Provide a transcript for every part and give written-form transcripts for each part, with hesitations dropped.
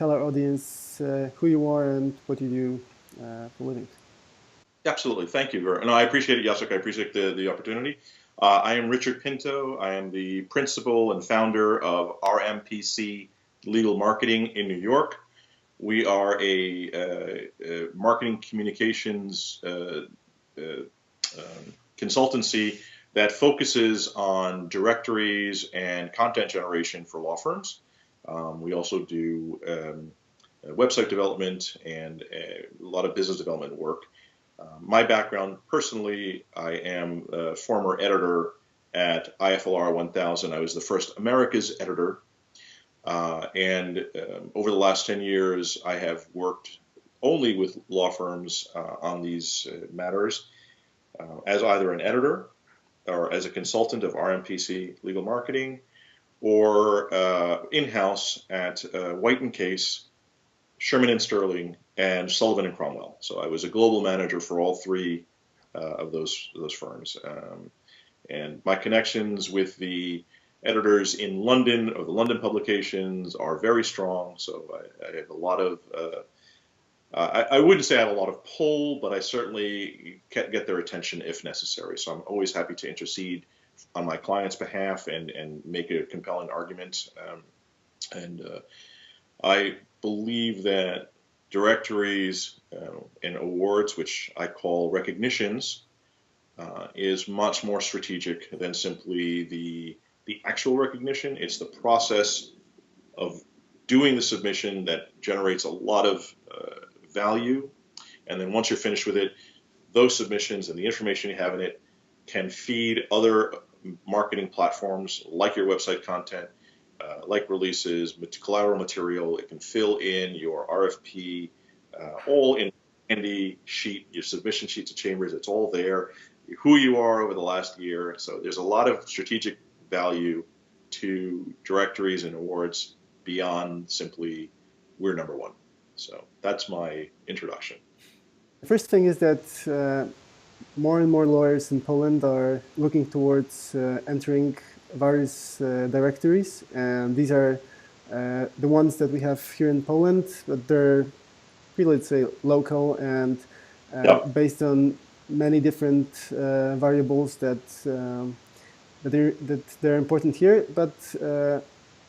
tell our audience who you are and what you do for a living? Absolutely. Thank you. And I appreciate it, Jacek. I appreciate the opportunity. I am Richard Pinto. I am the principal and founder of RMPC Legal Marketing in New York. We are a marketing communications consultancy that focuses on directories and content generation for law firms. We also do website development and a lot of business development work. My background, personally, I am a former editor at IFLR1000. I was the first America's editor. Over the last 10 years, I have worked only with law firms on these matters as either an editor or as a consultant of RMPC Legal Marketing or in-house at White & Case, Shearman Sterling, and Sullivan & Cromwell. So I was a global manager for all three of those firms. And my connections with the editors in London or the London publications are very strong. So I have a lot of, I wouldn't say I have a lot of pull, but I certainly can get their attention if necessary. So I'm always happy to intercede on my client's behalf and make a compelling argument. I believe that directories and awards, which I call recognitions, is much more strategic than simply the actual recognition. It's the process of doing the submission that generates a lot of value. And then once you're finished with it, those submissions and the information you have in it can feed other marketing platforms like your website content, like releases, collateral material. It can fill in your RFP, all in handy sheet, your submission sheet to chambers. It's all there, who you are over the last year. So there's a lot of strategic value to directories and awards beyond simply we're number one. So that's my introduction. The first thing is that more and more lawyers in Poland are looking towards entering various directories, and these are the ones that we have here in Poland, but they're really, let's say, local and based on many different variables that they're important here. But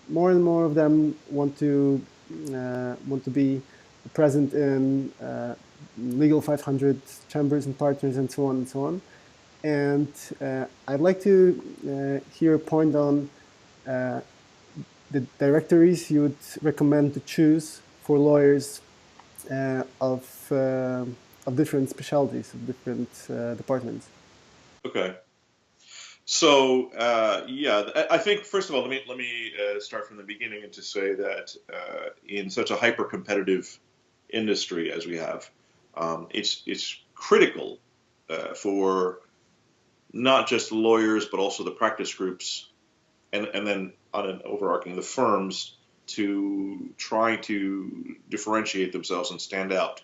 more and more of them want to be present in Legal 500 chambers and partners and so on and so on. And I'd like to hear a point on the directories you would recommend to choose for lawyers of different specialties, of different departments. Okay. So yeah, I think first of all, let me start from the beginning and to say that in such a hyper-competitive industry as we have, it's critical for not just lawyers but also the practice groups, and then on an overarching the firms to try to differentiate themselves and stand out.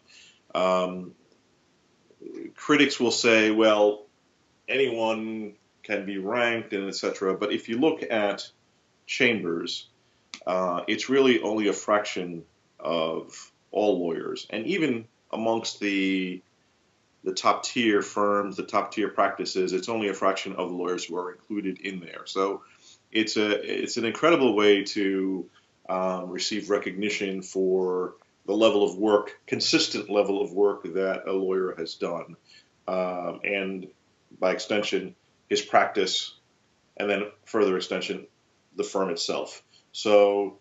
Critics will say, well, anyone can be ranked and etc. But if you look at chambers, it's really only a fraction of all lawyers, and even amongst the top tier firms, the top tier practices, it's only a fraction of lawyers who are included in there. So it's an incredible way to receive recognition for the level of work, consistent level of work that a lawyer has done, and by extension, his practice, and then further extension, the firm itself. So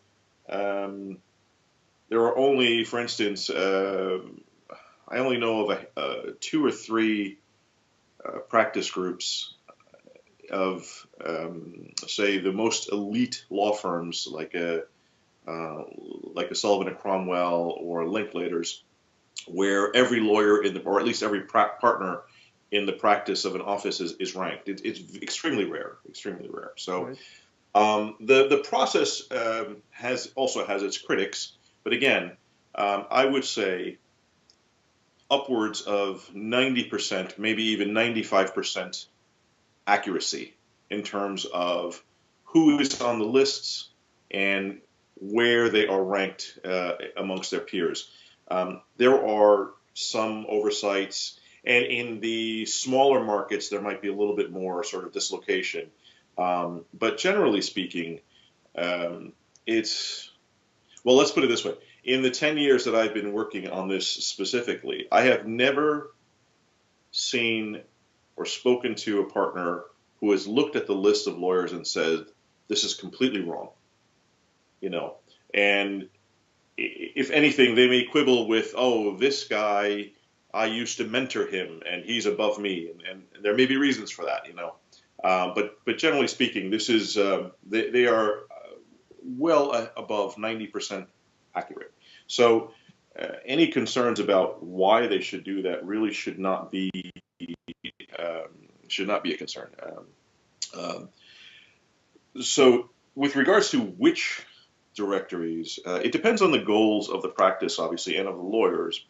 there are only, for instance, I only know of 2 or 3 practice groups of, say, the most elite law firms like a Sullivan & Cromwell or Linklaters, where every lawyer or at least every partner in the practice of an office is ranked. It's extremely rare, extremely rare. So the process also has its critics, but again, I would say upwards of 90%, maybe even 95% accuracy in terms of who is on the lists and where they are ranked amongst their peers. There are some oversights, and in the smaller markets, there might be a little bit more sort of dislocation. But generally speaking, it's, well, let's put it this way. In the 10 years that I've been working on this specifically, I have never seen or spoken to a partner who has looked at the list of lawyers and said, this is completely wrong. And if anything, they may quibble with, oh, this guy, I used to mentor him and he's above me. And there may be reasons for that, but generally speaking, this is, they are well above 90% accurate. So any concerns about why they should do that really should not be a concern. So with regards to which directories, it depends on the goals of the practice, obviously, and of the lawyers.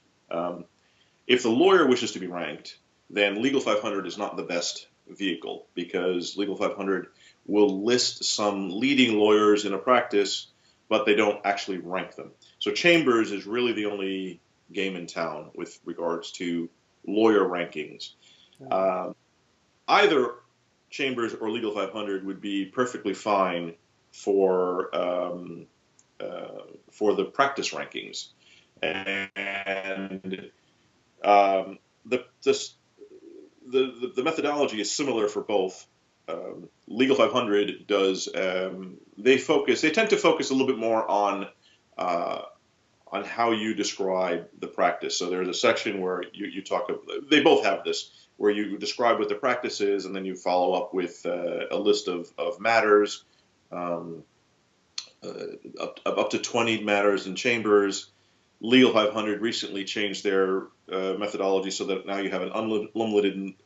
If the lawyer wishes to be ranked, then Legal 500 is not the best vehicle, because Legal 500 will list some leading lawyers in a practice, but they don't actually rank them. So Chambers is really the only game in town with regards to lawyer rankings. Either Chambers or Legal 500 would be perfectly fine for the practice rankings, and the methodology is similar for both. Legal 500 does they tend to focus a little bit more on how you describe the practice. So there's a section where you talk of, they both have this, where you describe what the practice is, and then you follow up with a list of matters, up to 20 matters in Chambers. Legal 500 recently changed their methodology so that now you have an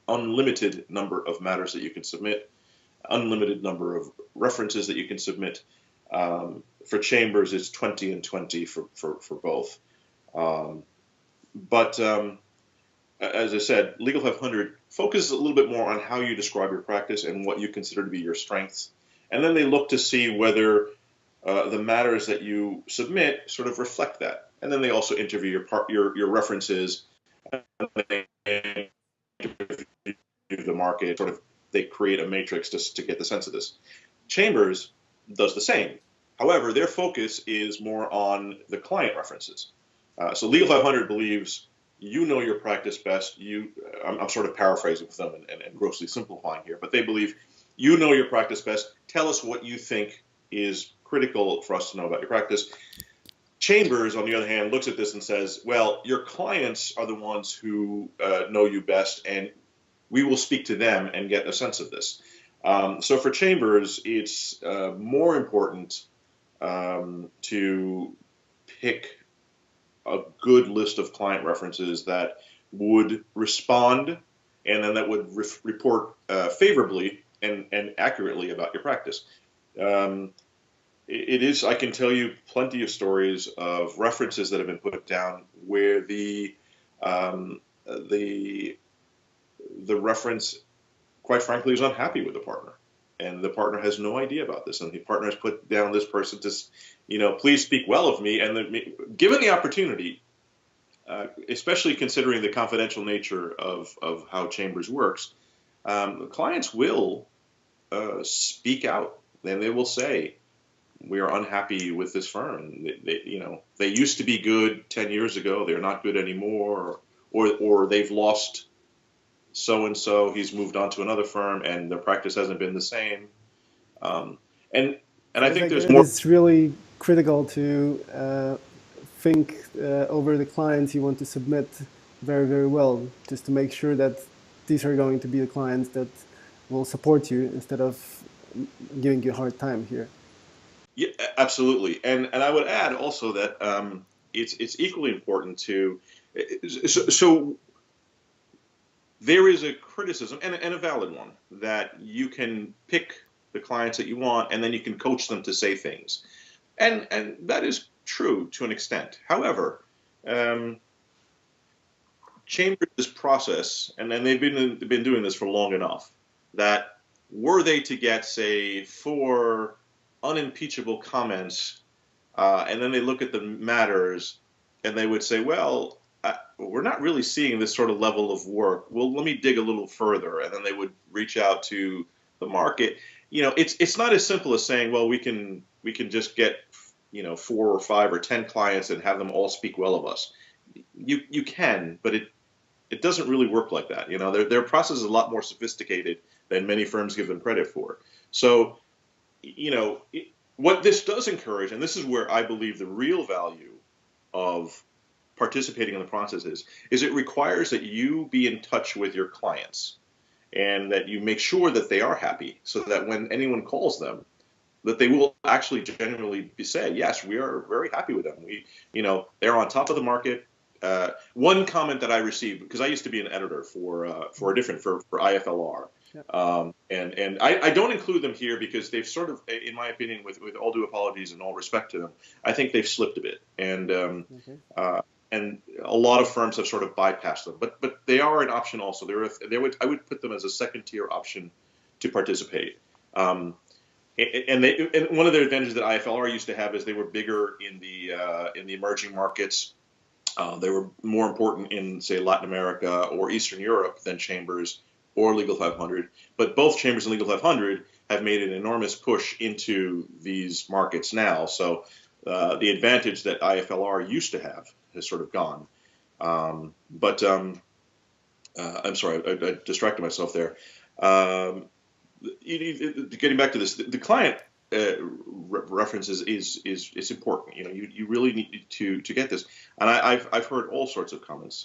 unlimited number of matters that you can submit, unlimited number of references that you can submit. For Chambers, it's 20 and 20 for both. But as I said, Legal 500 focuses a little bit more on how you describe your practice and what you consider to be your strengths. And then they look to see whether the matters that you submit sort of reflect that. And then they also interview your references, and they interview the market. Sort of, they create a matrix to get the sense of this. Chambers does the same. However, their focus is more on the client references. So Legal 500 believes you know your practice best. I'm sort of paraphrasing with them and grossly simplifying here, but they believe you know your practice best. Tell us what you think is critical for us to know about your practice. Chambers, on the other hand, looks at this and says, well, your clients are the ones who know you best, and we will speak to them and get a sense of this. So for Chambers, it's more important to pick a good list of client references that would respond, and then that would report favorably and accurately about your practice. I can tell you plenty of stories of references that have been put down where the reference, quite frankly, is unhappy with the partner, and the partner has no idea about this, and the partner has put down this person to, please speak well of me, and given the opportunity, especially considering the confidential nature of how Chambers works, clients will speak out, and they will say, we are unhappy with this firm. They used to be good 10 years ago. They're not good anymore, or they've lost so-and-so. He's moved on to another firm, and their practice hasn't been the same. And I think there's more. It's really critical to think over the clients you want to submit very, very well, just to make sure that these are going to be the clients that will support you instead of giving you a hard time here. Yeah, absolutely. And I would add also that it's equally important to, so there is a criticism, and a valid one, that you can pick the clients that you want, and then you can coach them to say things. And that is true to an extent. However, Chambers' process, and then they've been doing this for long enough, that were they to get, say, 4 unimpeachable comments and then they look at the matters and they would say, well, we're not really seeing this sort of level of work. Well, let me dig a little further. And then they would reach out to the market. It's not as simple as saying, well, we can just get 4 or 5 or 10 clients and have them all speak well of us. You can, but it doesn't really work like that. Their process is a lot more sophisticated than many firms give them credit for. So, what this does encourage, and this is where I believe the real value of participating in the process is it requires that you be in touch with your clients and that you make sure that they are happy, so that when anyone calls them, that they will actually genuinely say, yes, we are very happy with them. They're on top of the market. One comment that I received, because I used to be an editor for IFLR, and I don't include them here because they've sort of, in my opinion, with all due apologies and all respect to them, I think they've slipped a bit, and a lot of firms have sort of bypassed them. But they are an option also. I would put them as a second tier option to participate. And one of the advantages that IFLR used to have is they were bigger in the emerging markets. They were more important in, say, Latin America or Eastern Europe than Chambers or Legal 500. But both Chambers and Legal 500 have made an enormous push into these markets now. So the advantage that IFLR used to have has sort of gone. I'm sorry, I distracted myself there. Getting back to this, the client references is important. You really need to get this, and I've heard all sorts of comments.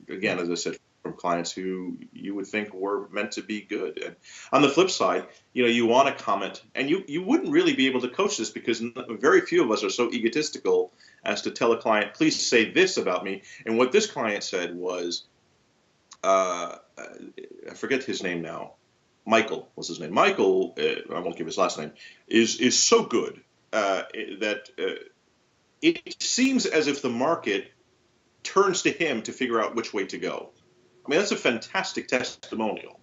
Again, as I said, from clients who you would think were meant to be good. And on the flip side, you want to comment, and you wouldn't really be able to coach this because very few of us are so egotistical as to tell a client, please say this about me. And what this client said was, I forget his name now. Michael was his name. Michael, I won't give his last name, is so good that it seems as if the market turns to him to figure out which way to go. I mean, that's a fantastic testimonial.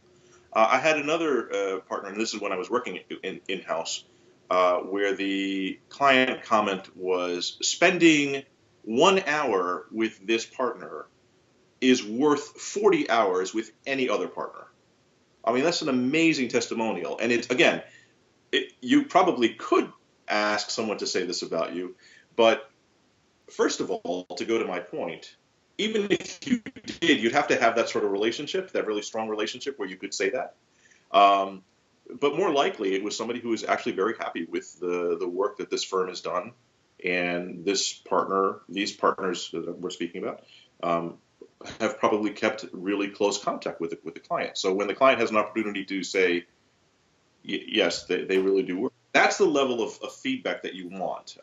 I had another partner, and this is when I was working in-house, where the client comment was, spending 1 hour with this partner is worth 40 hours with any other partner. I mean, that's an amazing testimonial. And it's, again, you probably could ask someone to say this about you, but first of all, to go to my point, even if you did, you'd have to have that sort of relationship, that really strong relationship where you could say that. But more likely, it was somebody who was actually very happy with the work that this firm has done, and these partners that we're speaking about, have probably kept really close contact with the client. So when the client has an opportunity to say, yes, they really do work, that's the level of feedback that you want.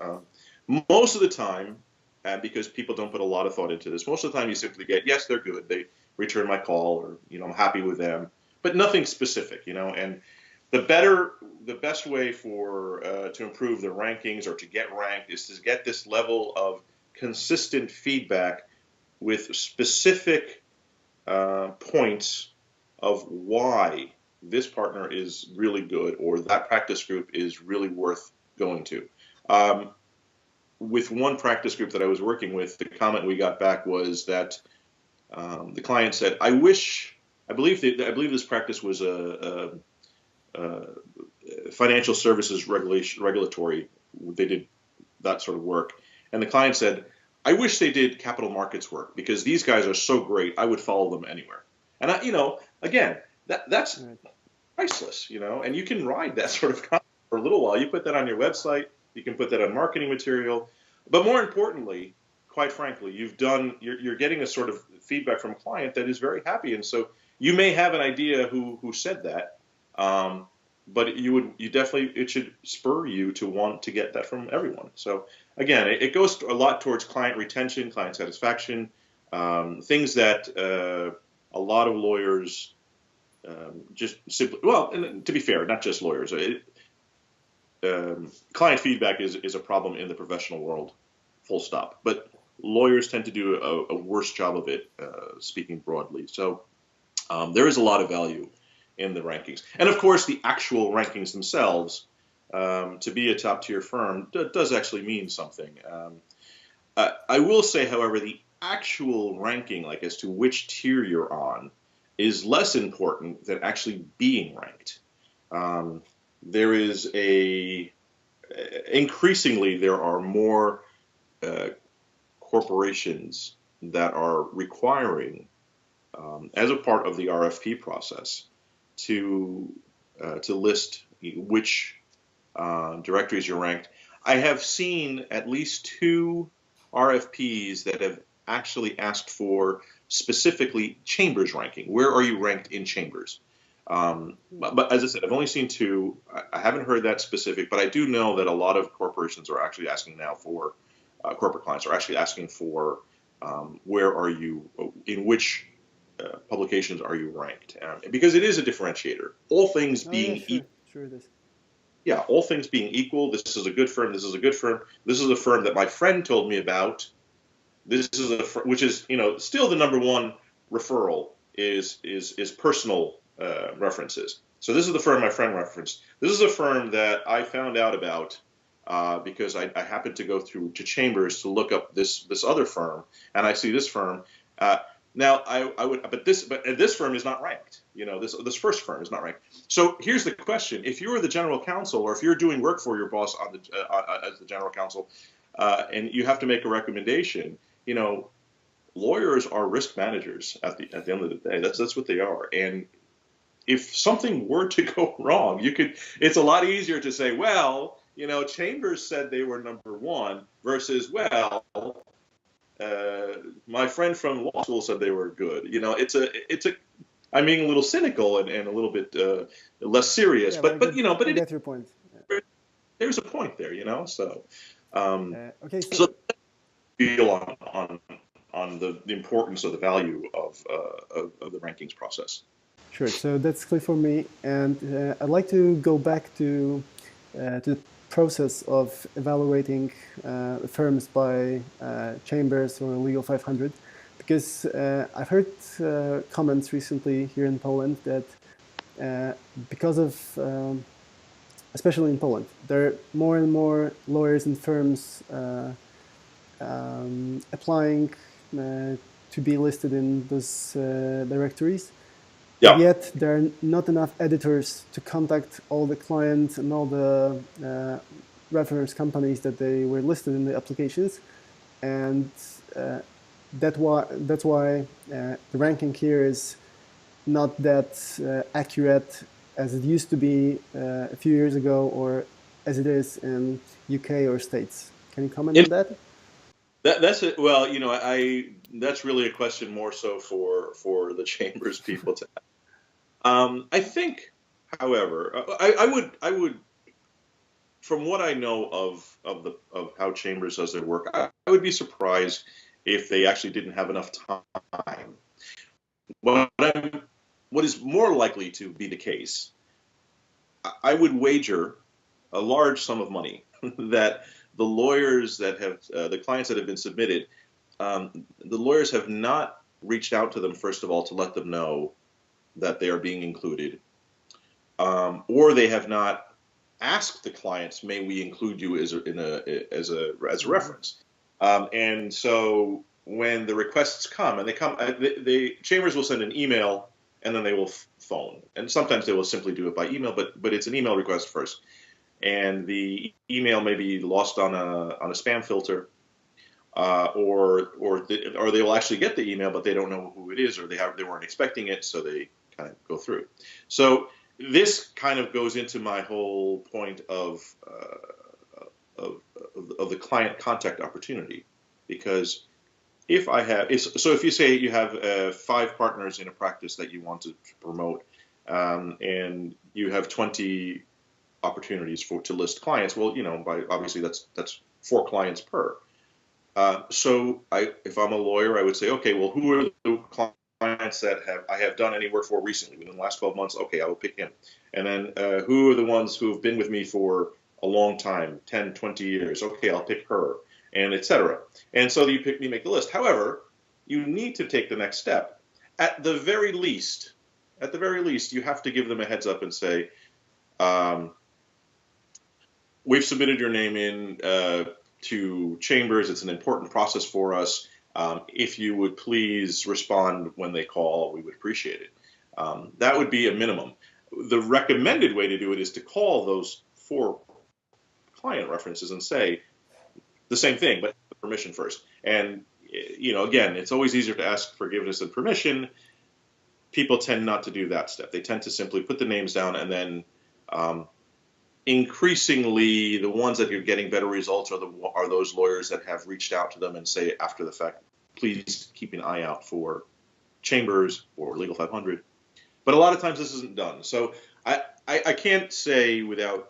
Most of the time, and because people don't put a lot of thought into this, most of the time you simply get, yes, they're good, they return my call, or I'm happy with them, but nothing specific, and the best way to improve the rankings or to get ranked is to get this level of consistent feedback with specific points of why this partner is really good or that practice group is really worth going to. With one practice group that I was working with, the comment we got back was that the client said, I believe this practice was a financial services regulatory. They did that sort of work. And the client said, I wish they did capital markets work because these guys are so great. I would follow them anywhere. And again, that's priceless, and you can ride that sort of comment for a little while. You put that on your website, you can put that on marketing material, but more importantly, quite frankly, you're getting a sort of feedback from a client that is very happy. And so you may have an idea who said that, but it should spur you to want to get that from everyone. So again, it goes a lot towards client retention, client satisfaction, things that a lot of lawyers just simply, well, and to be fair, not just lawyers. Client feedback is a problem in the professional world, full stop. But lawyers tend to do a worse job of it, speaking broadly. So there is a lot of value in the rankings. And of course, the actual rankings themselves, to be a top tier firm does actually mean something. I will say, however, the actual ranking, like as to which tier you're on, is less important than actually being ranked. There is increasingly there are more corporations that are requiring, as a part of the RFP process, to list which directories you're ranked. I have seen at least 2 RFPs that have actually asked for specifically Chambers ranking. Where are you ranked in Chambers? But as I said, I've only seen 2. I haven't heard that specific, but I do know that a lot of corporations are actually asking now for, corporate clients are actually asking for, where are you, in which publications are you ranked? Because it is a differentiator. All things being sure it is. Yeah, all things being equal, this is a good firm, this is a good firm, this is a firm that my friend told me about, this is a firm, which is, still the number one referral is personal references. So this is the firm my friend referenced. This is a firm that I found out about because I happened to go through to Chambers to look up this other firm, and I see this firm. Now but this firm is not ranked. This first firm is not ranked. So here's the question: if you're the general counsel, or if you're doing work for your boss as the general counsel, and you have to make a recommendation, lawyers are risk managers at the end of the day. That's what they are. And if something were to go wrong, it's a lot easier to say, well, Chambers said they were number 1 versus, well, my friend from law school said they were good. I'm being a little cynical and a little bit less serious, but I get your point. Yeah. There's a point there, So okay. So feel on the importance of the value of the rankings process. Sure. So that's clear for me, and I'd like to go back to the process of evaluating firms by Chambers or Legal 500, because I've heard comments recently here in Poland that because of, especially in Poland, there are more and more lawyers and firms applying to be listed in those directories. Yeah. Yet there are not enough editors to contact all the clients and all the reference companies that they were listed in the applications, and that's why the ranking here is not that accurate as it used to be a few years ago, or as it is in UK or States. Can you comment on that? That's it. Well, that's really a question more so for the Chambers people to ask. I think, however, I would, from what I know of how Chambers does their work, I would be surprised if they actually didn't have enough time. What is more likely to be the case, I would wager a large sum of money that the lawyers that have, the clients that have been submitted, the lawyers have not reached out to them, first of all, to let them know that they are being included, or they have not asked the clients, may we include you as a reference. And so when the requests come, and the Chambers will send an email, and then they will phone, and sometimes they will simply do it by email, but it's an email request first, and the email may be lost on a spam filter, or they will actually get the email, but they don't know who it is, or they weren't expecting it, so they kind of go through. So this kind of goes into my whole point of the client contact opportunity, because if you say you have 5 partners in a practice that you want to promote, and you have 20 opportunities to list clients, well, obviously that's 4 clients per. So if I'm a lawyer, I would say, okay, well, who are the clients that I have done any work for recently within the last 12 months? Okay, I will pick him. And then who are the ones who have been with me for a long time, 10, 20 years? Okay, I'll pick her, and etc. And so you make the list. However, you need to take the next step. At the very least, you have to give them a heads up and say, we've submitted your name in to Chambers. It's an important process for us. If you would please respond when they call, we would appreciate it. That would be a minimum. The recommended way to do it is to call those 4 client references and say the same thing, but permission first. And, again, it's always easier to ask forgiveness than permission. People tend not to do that step. They tend to simply put the names down, and then increasingly the ones that you're getting better results are those lawyers that have reached out to them and say after the fact, please keep an eye out for Chambers or Legal 500. But a lot of times this isn't done. So I can't say without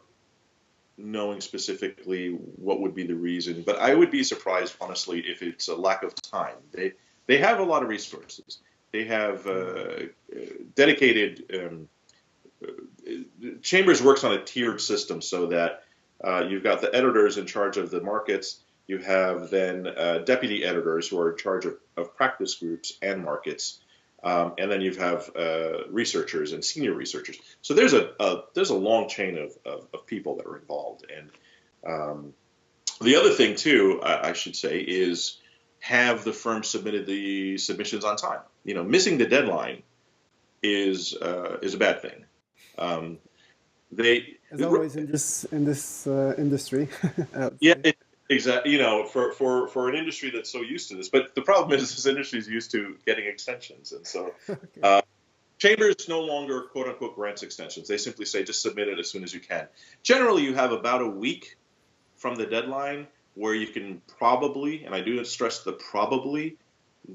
knowing specifically what would be the reason, but I would be surprised, honestly, if it's a lack of time. They have a lot of resources. They have dedicated Chambers works on a tiered system so that you've got the editors in charge of the markets. You have then deputy editors who are in charge of practice groups and markets. And then you have researchers and senior researchers. So there's a long chain of people that are involved. And the other thing too, I should say, is have the firm submitted the submissions on time. Missing the deadline is a bad thing. As always in this industry. Yeah. Exactly. For an industry that's so used to this, but the problem is this industry is used to getting extensions, and so okay. Chambers no longer "quote unquote" grants extensions. They simply say just submit it as soon as you can. Generally, you have about a week from the deadline where you can probably, and I do stress the probably,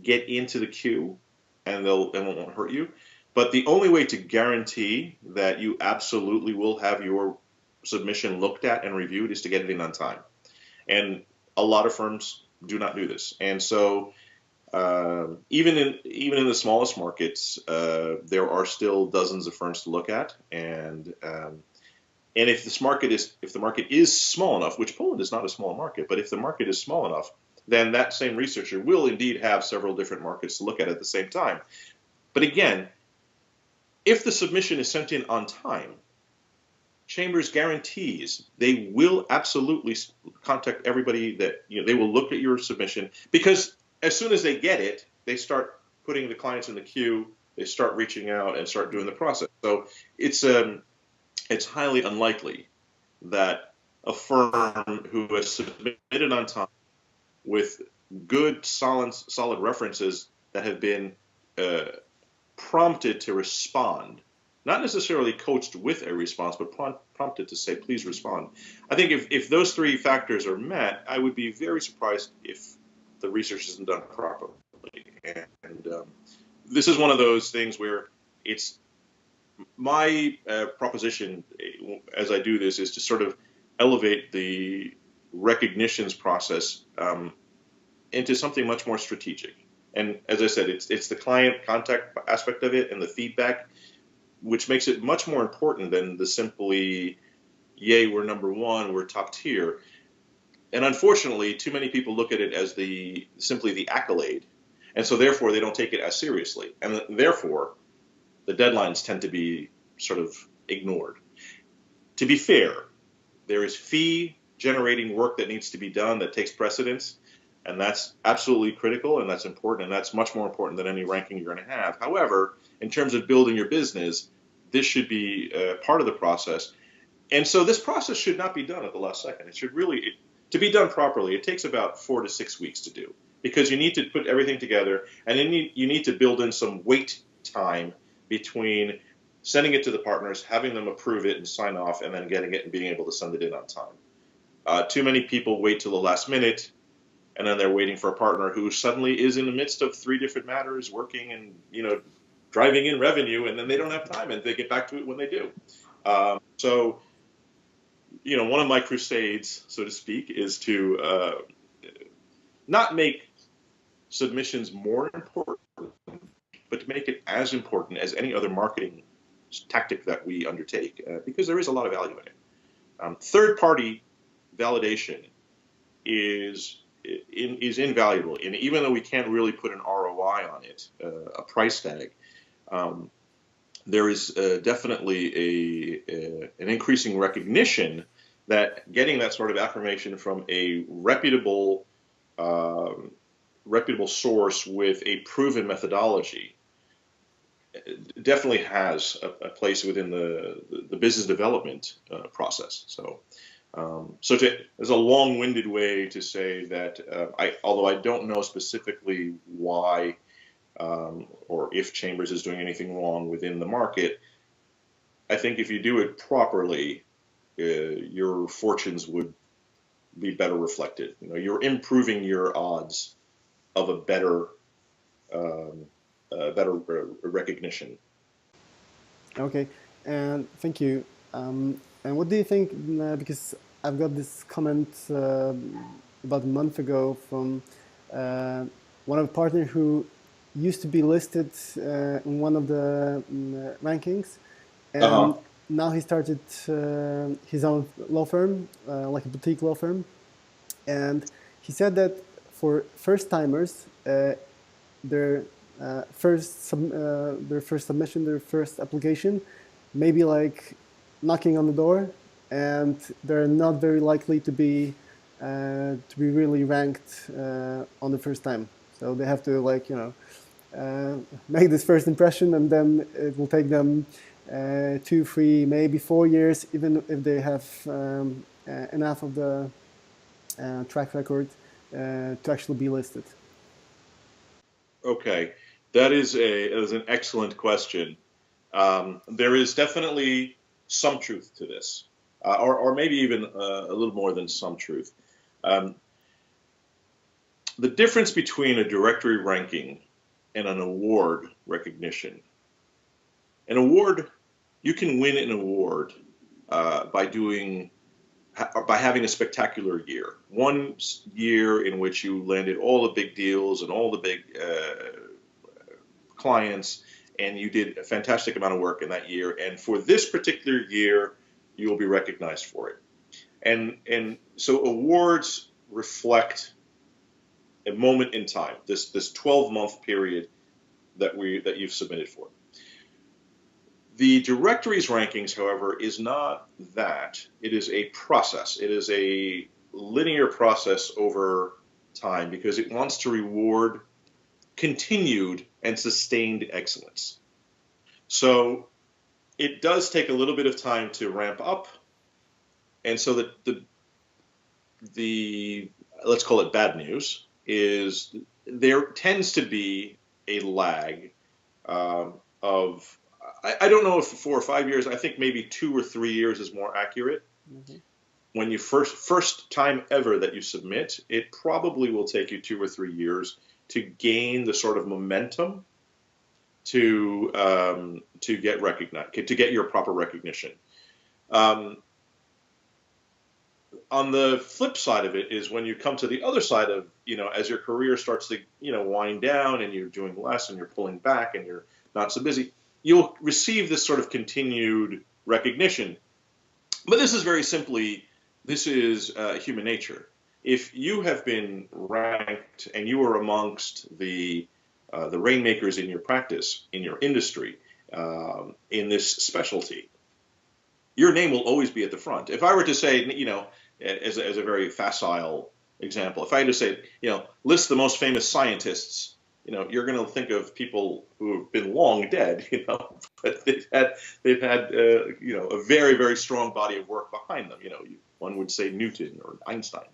get into the queue, and it won't hurt you. But the only way to guarantee that you absolutely will have your submission looked at and reviewed is to get it in on time. And a lot of firms do not do this. And so even in the smallest markets, there are still dozens of firms to look at. And if the market is small enough, which Poland is not a small market, but if the market is small enough, then that same researcher will indeed have several different markets to look at the same time. But again, if the submission is sent in on time, Chambers guarantees they will absolutely contact everybody that, they will look at your submission, because as soon as they get it, they start putting the clients in the queue, they start reaching out and start doing the process. So it's highly unlikely that a firm who has submitted on time with good, solid references that have been prompted to respond, not necessarily coached with a response, but prompted to say, please respond. I think if those 3 factors are met, I would be very surprised if the research isn't done properly. And this is one of those things where it's my proposition as I do this is to sort of elevate the recognitions process into something much more strategic. And as I said, it's the client contact aspect of it and the feedback, which makes it much more important than the simply, yay, we're number 1, we're top tier. And unfortunately, too many people look at it as simply the accolade. And so therefore, they don't take it as seriously. And therefore, the deadlines tend to be sort of ignored. To be fair, there is fee-generating work that needs to be done that takes precedence. And that's absolutely critical, and that's important, and that's much more important than any ranking you're going to have. However, in terms of building your business, this should be part of the process. And so this process should not be done at the last second. It should really, to be done properly, it takes about 4 to 6 weeks to do, because you need to put everything together, and then you need to build in some wait time between sending it to the partners, having them approve it and sign off, and then getting it and being able to send it in on time. Too many people wait till the last minute, and then they're waiting for a partner who suddenly is in the midst of 3 different matters, working and driving in revenue, and then they don't have time, and they get back to it when they do. So, one of my crusades, so to speak, is to not make submissions more important, but to make it as important as any other marketing tactic that we undertake, because there is a lot of value in it. Third-party validation is invaluable, and even though we can't really put an ROI on it, a price tag, there is definitely an increasing recognition that getting that sort of affirmation from a reputable source with a proven methodology definitely has a place within the business development process. So, there's a long-winded way to say that although I don't know specifically why or if Chambers is doing anything wrong within the market, I think if you do it properly, your fortunes would be better reflected. You know, you're improving your odds of a better recognition. Okay, and thank you. And what do you think? Because I've got this comment about a month ago from one of the partners who used to be listed in one of the rankings, and now he started his own law firm, like a boutique law firm, and he said that for first timers, their first submission, their first application, maybe like knocking on the door, and they're not very likely to be really ranked on the first time. So they have to, like, make this first impression, and then it will take them 2, 3, maybe 4 years, even if they have enough of the track record to actually be listed. Okay, that is an excellent question. There is definitely some truth to this, or maybe even a little more than some truth. The difference between a directory ranking and an award recognition. An award, you can win an award by having a spectacular year. One year in which you landed all the big deals and all the big clients, and you did a fantastic amount of work in that year. And for this particular year, you will be recognized for it. And so awards reflect a moment in time, this 12-month period that you've submitted for. The directories rankings, however, is not that. It is a process. It is a linear process over time because it wants to reward continued and sustained excellence. So it does take a little bit of time to ramp up, and so the let's call it bad news is there tends to be a lag of I don't know if 4 or 5 years. I think maybe 2 or 3 years is more accurate. Mm-hmm. When you first time ever that you submit, it probably will take you 2 or 3 years to gain the sort of momentum to get recognized, to get your proper recognition. On the flip side of it is when you come to the other side of, as your career starts to, wind down and you're doing less and you're pulling back and you're not so busy, you'll receive this sort of continued recognition. But this is very simply, this is human nature. If you have been ranked and you are amongst the rainmakers in your practice, in your industry, in this specialty, your name will always be at the front. If I were to say, as a very facile example, if I had to say, list the most famous scientists, you're going to think of people who have been long dead, but they've had a very, very strong body of work behind them. One would say Newton or Einstein.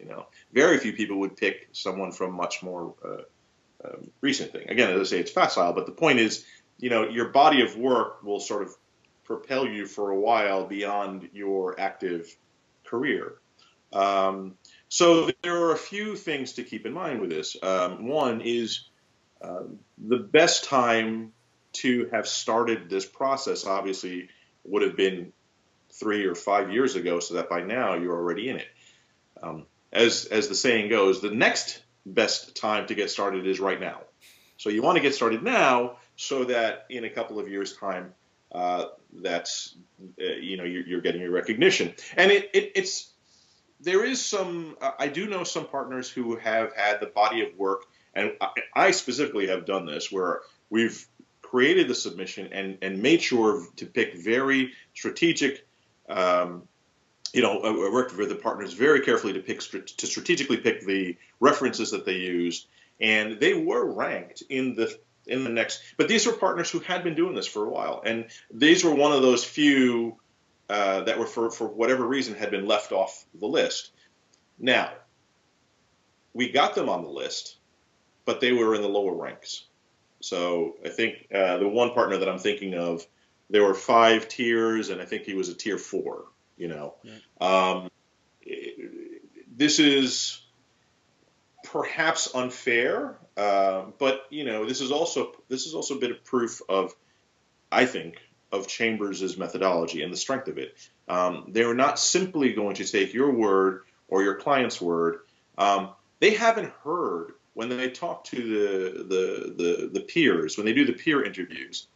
Very few people would pick someone from much more recent thing. Again, as I say, it's facile, but the point is, your body of work will sort of propel you for a while beyond your active career. So there are a few things to keep in mind with this. One is the best time to have started this process obviously would have been 3 or 5 years ago, so that by now you're already in it. As the saying goes, the next best time to get started is right now. So you want to get started now so that in a couple of years' time, you're getting your recognition. And there is some, I do know some partners who have had the body of work, and I specifically have done this, where we've created the submission and made sure to pick very strategic I worked with the partners very carefully to strategically pick the references that they used, and they were ranked in the next. But these were partners who had been doing this for a while, and these were one of those few that were for whatever reason had been left off the list. Now, we got them on the list, but they were in the lower ranks. So I think the one partner that I'm thinking of, there were 5 tiers, and I think he was a tier 4. This is perhaps unfair, but this is also a bit of proof of, I think, of Chambers' methodology and the strength of it. They're not simply going to take your word or your client's word. They haven't heard when they talk to the peers, when they do the peer interviews.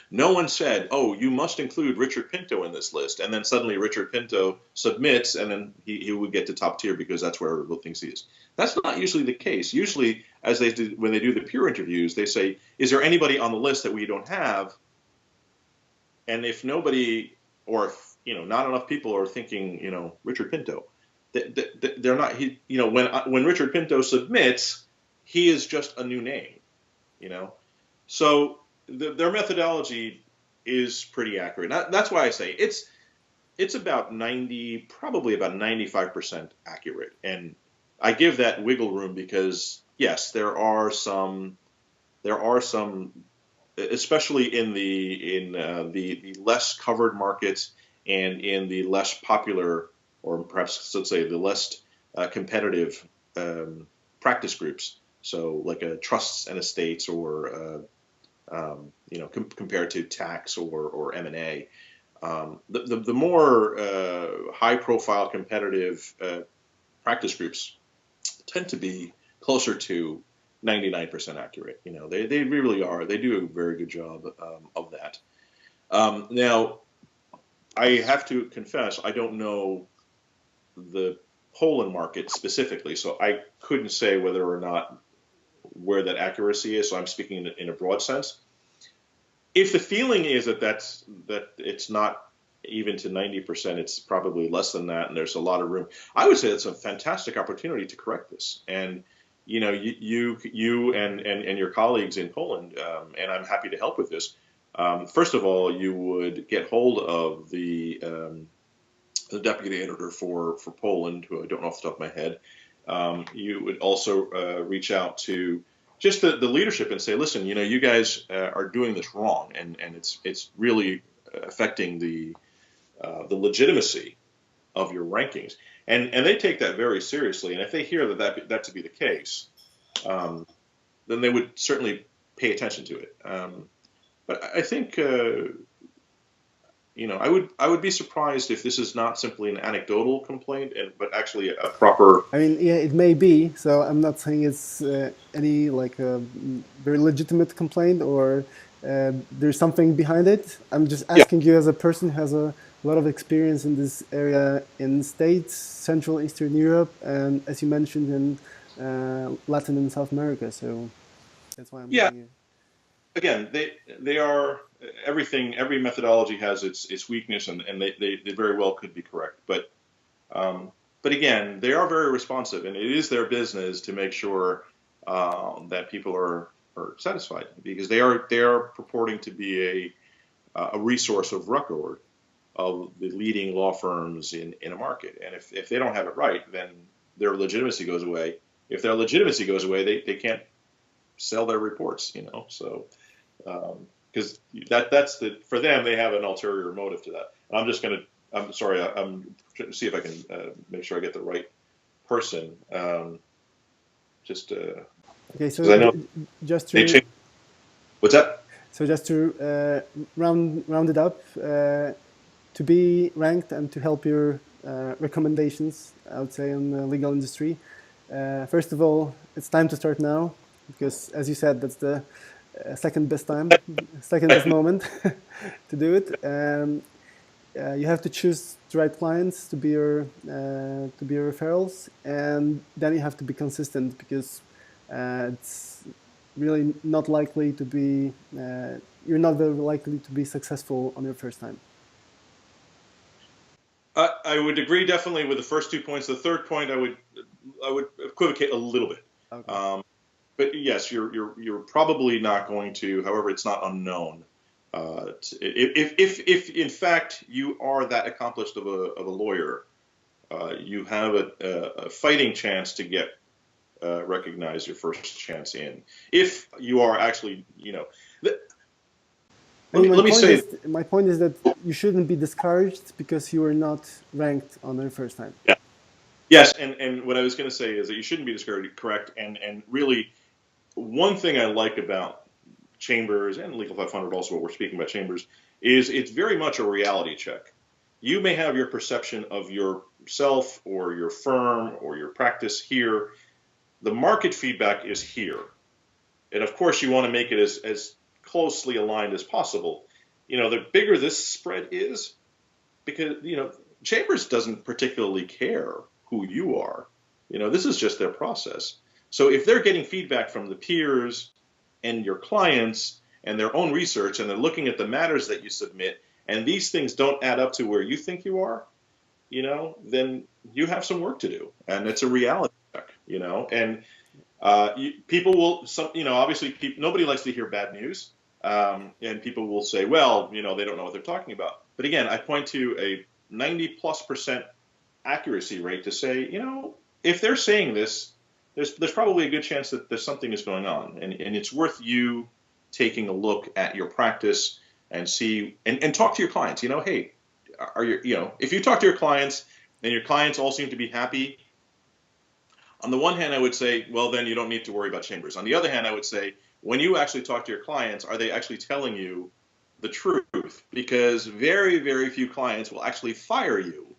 No one said, "Oh, you must include Richard Pinto in this list," and then suddenly Richard Pinto submits, and then he would get to top tier because that's where everyone thinks he is. That's not usually the case. Usually, when they do the peer interviews, they say, "Is there anybody on the list that we don't have?" And if nobody, or if not enough people are thinking, Richard Pinto, they're not. When Richard Pinto submits, he is just a new name, So their methodology is pretty accurate. That's why I say it's about probably about 95% accurate, and I give that wiggle room because yes, there are some, especially in the less covered markets and in the less popular, or perhaps let's say the less competitive practice groups. So like trusts and estates, or compared to tax or M&A, the more high-profile competitive practice groups tend to be closer to 99% accurate. They really are. They do a very good job of that. Now, I have to confess, I don't know the Poland market specifically, so I couldn't say whether or not where that accuracy is. So I'm speaking in a broad sense. If the feeling is that it's not even to 90%, it's probably less than that, and there's a lot of room, I would say it's a fantastic opportunity to correct this. And you and your colleagues in Poland, and I'm happy to help with this. First of all, you would get hold of the deputy editor for Poland, who I don't know off the top of my head. You would also reach out to just the leadership and say, listen, you guys are doing this wrong, and it's really affecting the legitimacy of your rankings. And they take that very seriously. And if they hear that to be the case, then they would certainly pay attention to it. But I think I would be surprised if this is not simply an anecdotal complaint, but actually a proper. I mean, yeah, it may be. So I'm not saying it's any very legitimate complaint, or there's something behind it. I'm just asking you as a person who has a lot of experience in this area in States, Central Eastern Europe, and as you mentioned in Latin and South America. So that's why I'm asking you. Again, they are everything. Every methodology has its weakness, and they very well could be correct. But again, they are very responsive, and it is their business to make sure that people are satisfied, because they are purporting to be a resource of record of the leading law firms in a market. And if they don't have it right, then their legitimacy goes away. If their legitimacy goes away, they can't sell their reports. So. Because that's for them, they have an ulterior motive to that. I'm sorry, I'm trying to see if I can make sure I get the right person. Okay, so I know just to what's that? So just to round it up, to be ranked and to help your recommendations, I would say, in the legal industry. First of all, it's time to start now, because as you said, that's the second best moment to do it. You have to choose the right clients to be your referrals, and then you have to be consistent, because it's really not likely to be. You're not very likely to be successful on your first time. I would agree definitely with the first 2 points. The third point, I would equivocate a little bit. Okay. But yes, you're probably not going to. However, it's not unknown. If in fact you are that accomplished of a lawyer, you have a fighting chance to get recognized your first chance in. If you are actually, let me say. My point is that you shouldn't be discouraged because you were not ranked on the first time. Yeah. Yes, and what I was going to say is that you shouldn't be discouraged. Correct, and really, one thing I like about Chambers and Legal 500, also what we're speaking about Chambers, is it's very much a reality check. You may have your perception of yourself or your firm or your practice here. The market feedback is here. And of course, you want to make it as closely aligned as possible. The bigger this spread is, because, Chambers doesn't particularly care who you are. This is just their process. So if they're getting feedback from the peers and your clients and their own research, and they're looking at the matters that you submit, and these things don't add up to where you think you are, then you have some work to do. And it's a reality check, and people will, obviously nobody likes to hear bad news. And people will say, well, they don't know what they're talking about. But again, I point to a 90+% accuracy rate to say, if they're saying this, there's probably a good chance that there's something is going on, and it's worth you taking a look at your practice and see and talk to your clients. Hey, are you if you talk to your clients and your clients all seem to be happy, on the one hand, I would say, well, then you don't need to worry about Chambers. On the other hand, I would say, when you actually talk to your clients, are they actually telling you the truth? Because very, very few clients will actually fire you.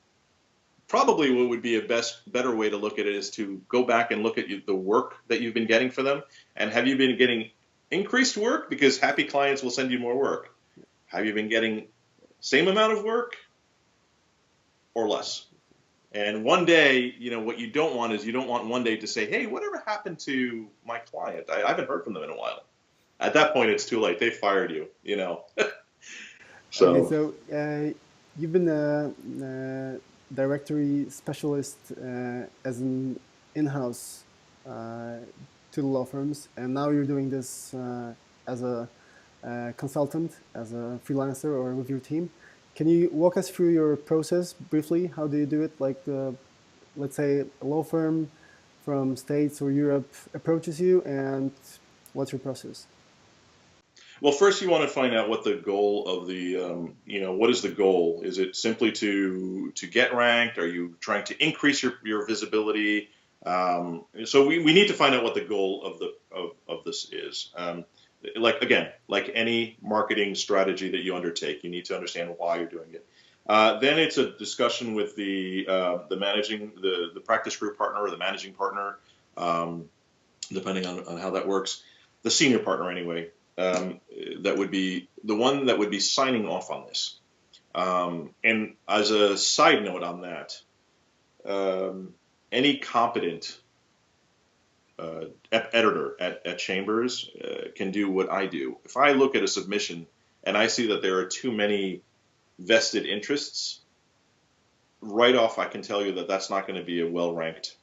Probably what would be a better way to look at it is to go back and look at the work that you've been getting for them. And have you been getting increased work? Because happy clients will send you more work. Have you been getting same amount of work or less? And one day, what you don't want is you don't want one day to say, hey, whatever happened to my client? I haven't heard from them in a while. At that point, it's too late. They fired you, So, okay, so you've been a directory specialist as an in-house to the law firms, and now you're doing this as a consultant, as a freelancer, or with your team. Can you walk us through your process briefly? How do you do it? Like, let's say a law firm from States or Europe approaches you, and what's your process? Well, first you want to find out what the goal of the, what is the goal? Is it simply to get ranked? Are you trying to increase your visibility? So we need to find out what the goal of this is. Like any marketing strategy that you undertake, you need to understand why you're doing it. Then it's a discussion with the practice group partner or the managing partner, depending on how that works. The senior partner, anyway, that would be the one that would be signing off on this. And as a side note on that, any competent editor at Chambers can do what I do. If I look at a submission and I see that there are too many vested interests, right off I can tell you that that's not going to be a well-ranked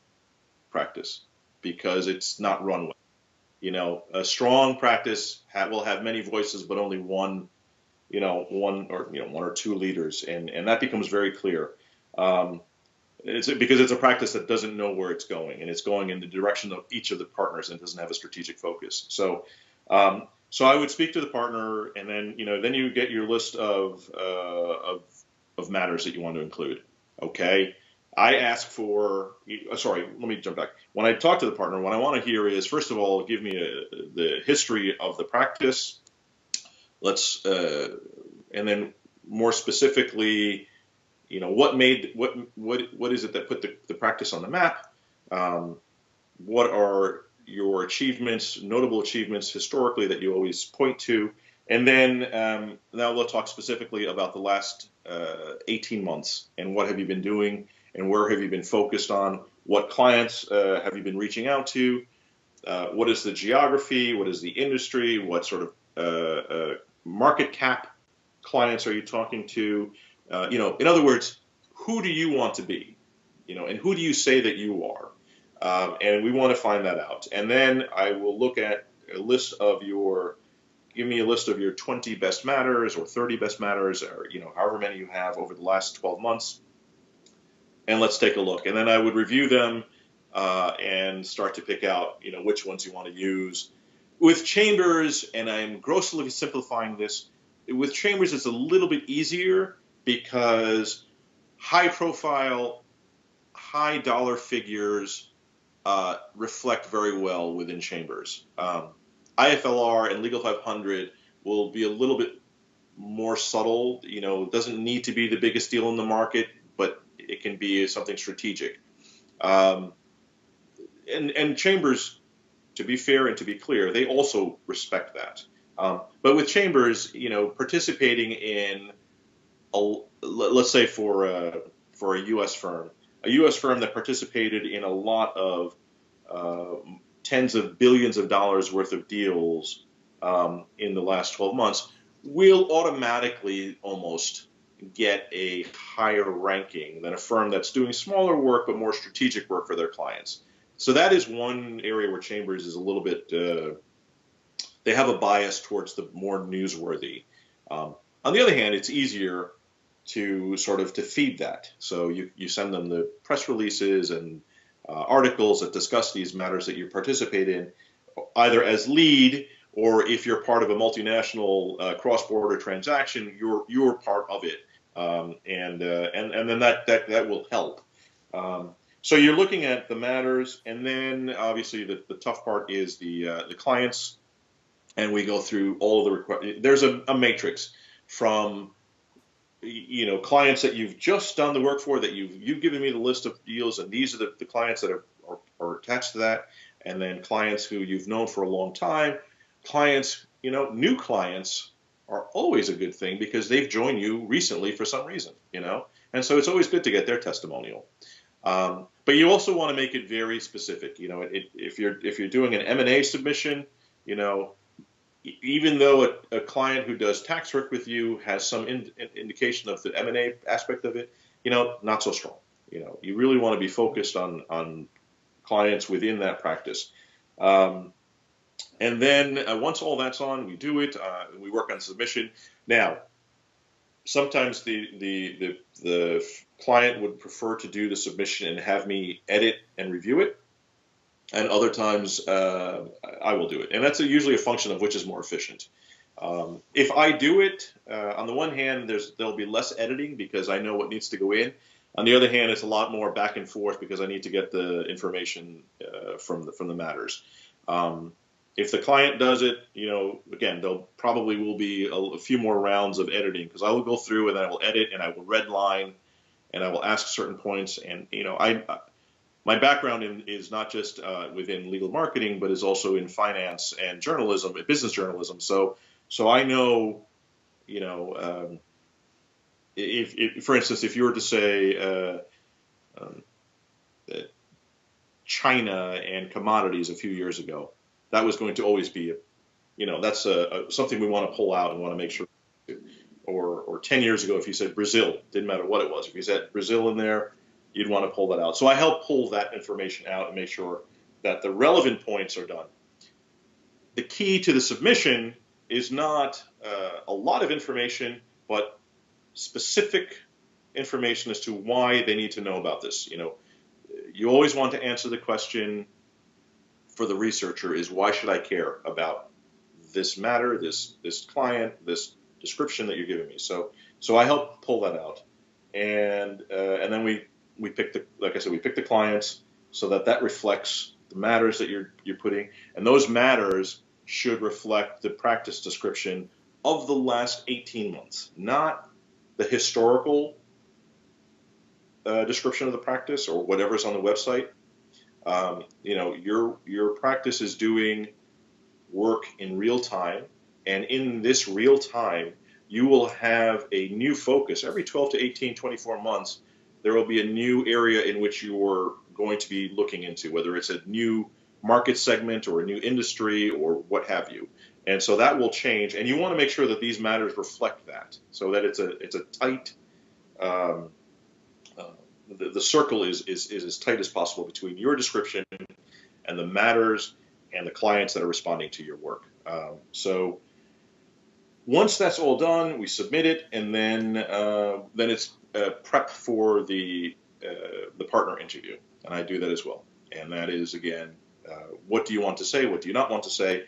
practice because it's not run well. A strong practice will have many voices, but only one or two leaders, and that becomes very clear. It's because it's a practice that doesn't know where it's going, and it's going in the direction of each of the partners and doesn't have a strategic focus. So I would speak to the partner, and then then you get your list of matters that you want to include. Okay, I ask for. Sorry, let me jump back. When I talk to the partner, what I want to hear is, first of all, give me the history of the practice. And then more specifically, what is it that put the practice on the map? What are your achievements, notable achievements historically that you always point to? And then now we'll talk specifically about the last 18 months and what have you been doing and where have you been focused on? What clients have you been reaching out to? What is the geography? What is the industry? What sort of market cap clients are you talking to? In other words, who do you want to be, and who do you say that you are? And we want to find that out. And then I will look at a list of give me a list of your 20 best matters or 30 best matters, or however many you have over the last 12 months, and let's take a look. And then I would review them and start to pick out which ones you want to use. With chambers, and I'm grossly simplifying this, with chambers it's a little bit easier because high profile, high dollar figures reflect very well within chambers. IFLR and Legal 500 will be a little bit more subtle. It doesn't need to be the biggest deal in the market, but it can be something strategic. And chambers, to be fair and to be clear, they also respect that. But with chambers, participating in, let's say for a U.S. firm, that participated in a lot of tens of billions of dollars worth of deals in the last 12 months, will automatically almost get a higher ranking than a firm that's doing smaller work but more strategic work for their clients. So that is one area where chambers is a little bit, they have a bias towards the more newsworthy. On the other hand, it's easier to to feed that. So you send them the press releases and articles that discuss these matters that you participate in, either as lead, or if you're part of a multinational cross-border transaction, you're part of it, and then that will help. So you're looking at the matters, and then obviously the tough part is the clients, and we go through all of the requests. There's a matrix from clients that you've just done the work for, that you've given me the list of deals, and these are the clients that are attached to that, and then clients who you've known for a long time. Clients, new clients are always a good thing because they've joined you recently for some reason, and so it's always good to get their testimonial. But you also want to make it very specific. If you're doing an M&A submission, even though a client who does tax work with you has some indication of the M&A aspect of it, not so strong. You really want to be focused on clients within that practice. And then once all that's on, we do it. We work on submission. Now, sometimes the client would prefer to do the submission and have me edit and review it, and other times I will do it. And that's usually a function of which is more efficient. If I do it, on the one hand, there'll be less editing because I know what needs to go in. On the other hand, it's a lot more back and forth because I need to get the information from the matters. If the client does it, again, there'll probably will be a few more rounds of editing because I will go through and I will edit and I will redline and I will ask certain points. And my background is not just within legal marketing, but is also in finance and journalism, business journalism. So I know, if for instance, if you were to say China and commodities a few years ago, that was going to always be, that's something we want to pull out and want to make sure. Or 10 years ago, if you said Brazil, didn't matter what it was. If you said Brazil in there, you'd want to pull that out. So I help pull that information out and make sure that the relevant points are done. The key to the submission is not a lot of information, but specific information as to why they need to know about this. You always want to answer the question for the researcher is, why should I care about this matter, this client, this description that you're giving me? So I help pull that out, and then we pick we pick the clients so that reflects the matters that you're putting, and those matters should reflect the practice description of the last 18 months, not the historical description of the practice or whatever's on the website. Your practice is doing work in real time, and in this real time, you will have a new focus. Every 12 to 18, 24 months, there will be a new area in which you're going to be looking into, whether it's a new market segment or a new industry or what have you. And so that will change, and you want to make sure that these matters reflect that, so that it's a tight the circle is as tight as possible between your description and the matters and the clients that are responding to your work. So once that's all done, we submit it, and then it's prep for the partner interview, and I do that as well. And that is, again, what do you want to say? What do you not want to say?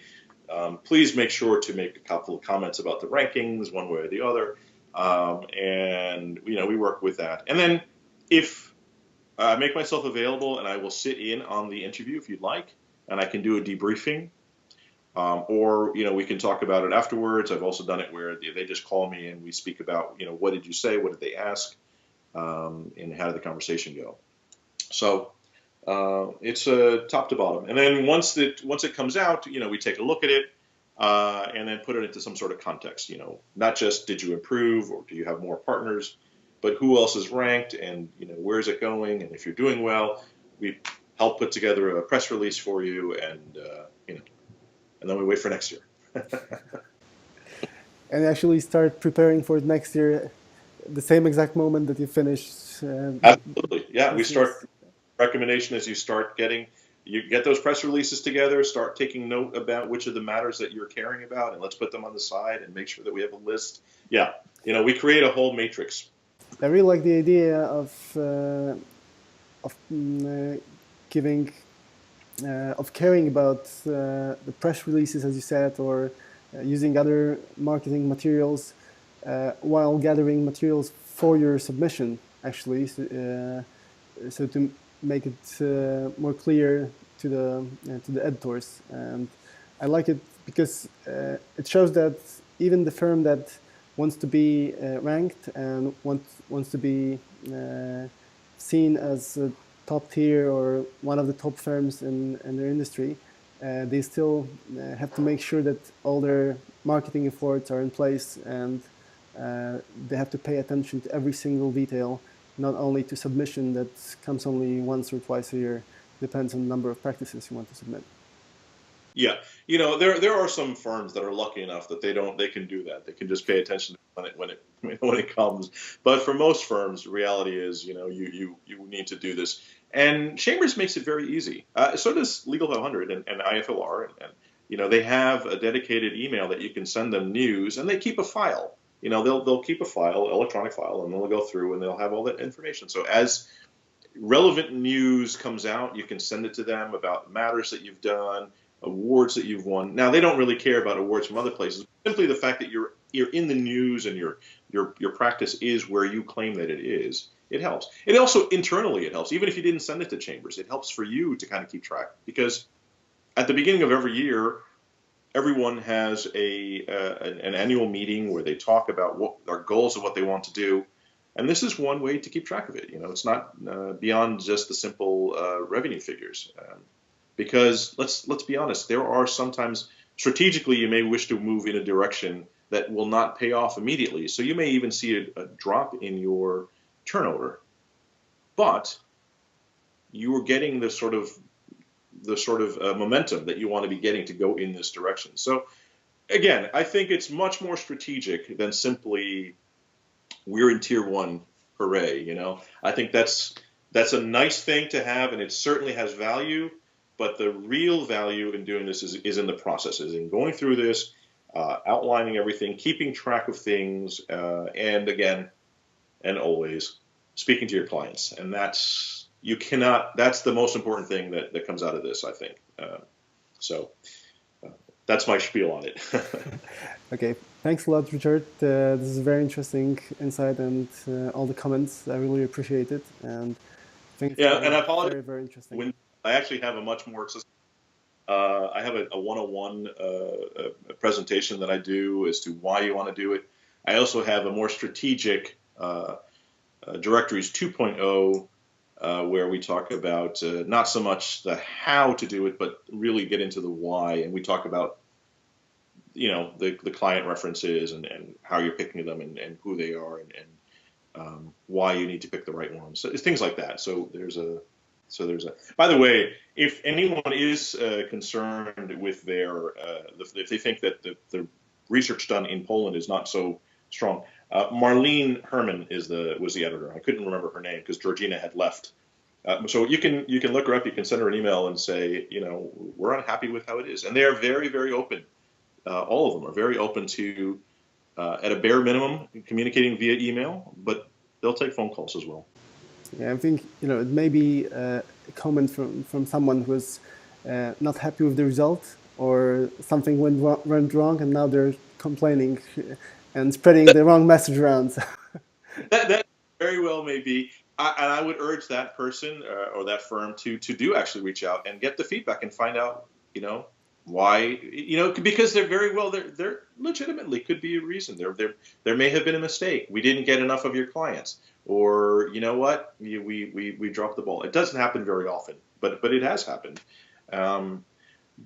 Please make sure to make a couple of comments about the rankings, one way or the other, and we work with that. And then if I make myself available, and I will sit in on the interview if you'd like, and I can do a debriefing. Or we can talk about it afterwards. I've also done it where they just call me and we speak about what did you say, what did they ask, and how did the conversation go. So it's top to bottom. And then once it comes out, we take a look at it and then put it into some sort of context. Not just did you improve or do you have more partners, but who else is ranked and where is it going, and if you're doing well, we help put together a press release for you, and and then we wait for next year. And actually start preparing for next year, the same exact moment that you finish. Absolutely, yeah. We start recommendation as you get those press releases together. Start taking note about which of the matters that you're caring about, and let's put them on the side and make sure that we have a list. Yeah, we create a whole matrix. I really like the idea of giving. Of caring about the press releases, as you said, or using other marketing materials while gathering materials for your submission, actually, so to make it more clear to the editors. And I like it because it shows that even the firm that wants to be ranked and wants to be seen as a top tier or one of the top firms in their industry, they still have to make sure that all their marketing efforts are in place, and they have to pay attention to every single detail, not only to submission that comes only once or twice a year. Depends on the number of practices you want to submit. Yeah, there are some firms that are lucky enough that they can do that. They can just pay attention when it comes. But for most firms, the reality is, you need to do this. And Chambers makes it very easy. So does Legal 500 and IFLR, and they have a dedicated email that you can send them news, and they keep a file. They'll keep a file, electronic file, and they'll go through and they'll have all that information. So as relevant news comes out, you can send it to them about matters that you've done, awards that you've won. Now, they don't really care about awards from other places. Simply the fact that you're in the news and your practice is where you claim that it is, it helps. It also internally it helps. Even if you didn't send it to Chambers, it helps for you to kind of keep track, because at the beginning of every year, everyone has an annual meeting where they talk about what our goals of what they want to do. And this is one way to keep track of it. It's not beyond just the simple revenue figures. Because let's be honest, there are sometimes strategically you may wish to move in a direction that will not pay off immediately. So you may even see a drop in your turnover, but you are getting the sort of momentum that you want to be getting to go in this direction. So again, I think it's much more strategic than simply we're in tier one, hooray. I think that's a nice thing to have, and it certainly has value. But the real value in doing this is in the process, is in going through this, outlining everything, keeping track of things, and again, and always speaking to your clients. And that's the most important thing that comes out of this, I think. So that's my spiel on it. Okay, thanks a lot, Richard. This is a very interesting insight, and all the comments, I really appreciate it. And and I apologize. Very, very interesting. I actually have a much more I have a 101 presentation that I do as to why you want to do it. I also have a more strategic directories 2.0 where we talk about not so much the how to do it, but really get into the why. And we talk about the client references and how you're picking them and who they are and why you need to pick the right ones. So it's things like that. So there's a. By the way, if anyone is concerned with their, if they think that the research done in Poland is not so strong, Marlene Herman was the editor. I couldn't remember her name because Georgina had left. So you can look her up. You can send her an email and say, we're unhappy with how it is, and they are very, very open. All of them are very open to, at a bare minimum, communicating via email, but they'll take phone calls as well. Yeah, I think it may be a comment from someone who was not happy with the result, or something went wrong, and now they're complaining and spreading the wrong message around. That very well may be. And I would urge that person or that firm to do actually reach out and get the feedback and find out, why, because they're very well, they're legitimately could be a reason. There may have been a mistake. We didn't get enough of your clients, or you know what, we dropped the ball. It doesn't happen very often, but it has happened.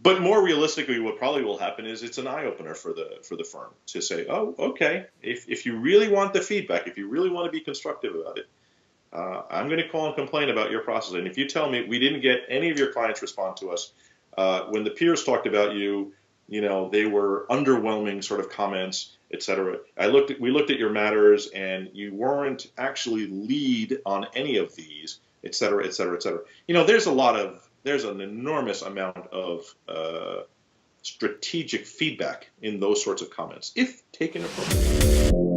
But more realistically, what probably will happen is it's an eye opener for the firm to say, oh, okay, if you really want the feedback, if you really want to be constructive about it, I'm going to call and complain about your process. And if you tell me we didn't get any of your clients respond to us, when the peers talked about you, they were underwhelming sort of comments, et cetera. We looked at your matters, and you weren't actually lead on any of these, et cetera, et cetera, et cetera. There's an enormous amount of strategic feedback in those sorts of comments, if taken appropriately.